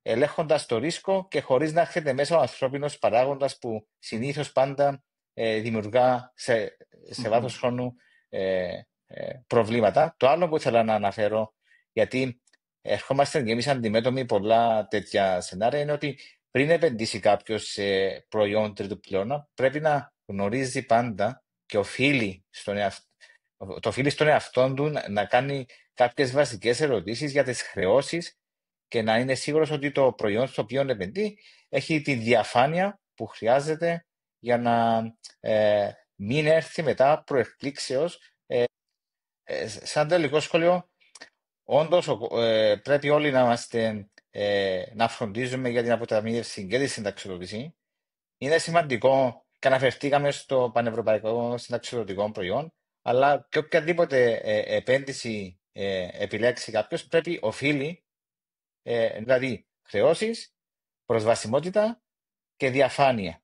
ελέγχοντας το ρίσκο και χωρίς να έρχεται μέσα ο ανθρώπινος παράγοντας που συνήθως πάντα δημιουργά σε βάθος χρόνου προβλήματα. Το άλλο που ήθελα να αναφέρω, γιατί ερχόμαστε και εμείς αντιμέτωποι πολλά τέτοια σενάρια, είναι ότι πριν επενδύσει κάποιος σε προϊόν τρίτου πυλώνα, πρέπει να γνωρίζει πάντα και οφείλει στον εαυτό του να κάνει κάποιες βασικές ερωτήσεις για τις χρεώσεις και να είναι σίγουρος ότι το προϊόν στο οποίο επενδύει έχει τη διαφάνεια που χρειάζεται για να μην έρθει μετά προεκπλήξεως. Σαν τελικό σχόλιο, όντως πρέπει όλοι να φροντίζουμε για την αποταμίευση και τη συνταξιοδότηση. Είναι σημαντικό και αναφερθήκαμε στο πανευρωπαϊκό συνταξιοδοτικό προϊόν, αλλά και οποιαδήποτε επένδυση επιλέξει κάποιος οφείλει, δηλαδή χρεώσεις, προσβασιμότητα και διαφάνεια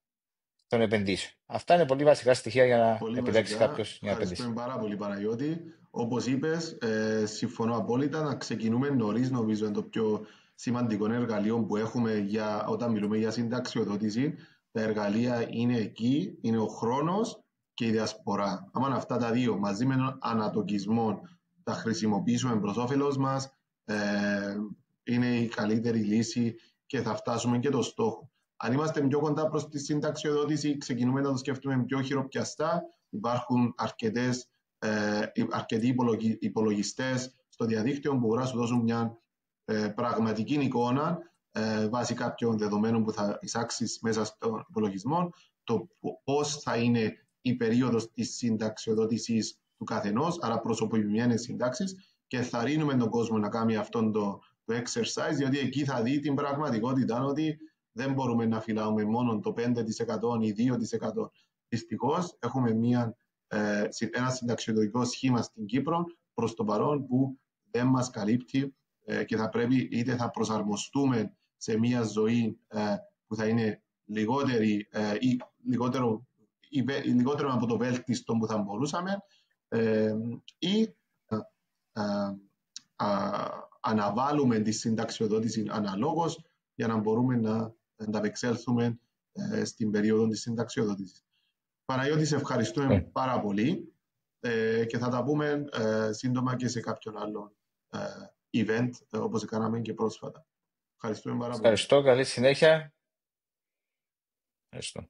των επενδύσεων. Αυτά είναι πολύ βασικά στοιχεία για να επιλέξει κάποιος μια επένδυση. Ευχαριστούμε πάρα πολύ, Παναγιώτη. Όπως είπες, συμφωνώ απόλυτα. Να ξεκινούμε νωρίς, νομίζω, είναι το πιο σημαντικό εργαλείο που έχουμε όταν μιλούμε για συνταξιοδότηση. Τα εργαλεία είναι εκεί, είναι ο χρόνος και η διασπορά. Αν αυτά τα δύο μαζί με τον ανατοκισμό τα χρησιμοποιήσουμε προς όφελος μας, είναι η καλύτερη λύση και θα φτάσουμε και το στόχο. Αν είμαστε πιο κοντά προς τη συνταξιοδότηση, ξεκινούμε να το σκέφτομαι πιο χειροπιαστά. Υπάρχουν αρκετοί υπολογιστές στο διαδίκτυο που μπορούν να σου δώσουν μια πραγματική εικόνα βάσει κάποιων δεδομένων που θα εισάξεις μέσα στον υπολογισμό, το πώς θα είναι η περίοδος της συνταξιοδότησης του καθενός, άρα προσωποποιημένες συντάξεις, και θα ρίνουμε τον κόσμο να κάνει αυτό το exercise, διότι εκεί θα δει την πραγματικότητα ότι δεν μπορούμε να φυλάμε μόνο το 5% ή 2%. Δυστυχώς έχουμε ένα συνταξιοδοτικό σχήμα στην Κύπρο προς το παρόν που δεν μας καλύπτει και θα πρέπει είτε θα προσαρμοστούμε σε μια ζωή που θα είναι λιγότερο από το βέλτιστο που θα μπορούσαμε ή αναβάλουμε τη συνταξιοδότηση αναλόγως για να μπορούμε να ανταπεξέλθουμε στην περίοδο της συνταξιοδότησης. Παναγιώτη, σε ευχαριστούμε πάρα πολύ και θα τα πούμε σύντομα και σε κάποιον άλλο event όπως κάναμε και πρόσφατα. Ευχαριστούμε πάρα πολύ. Ευχαριστώ, καλή συνέχεια. Ευχαριστώ.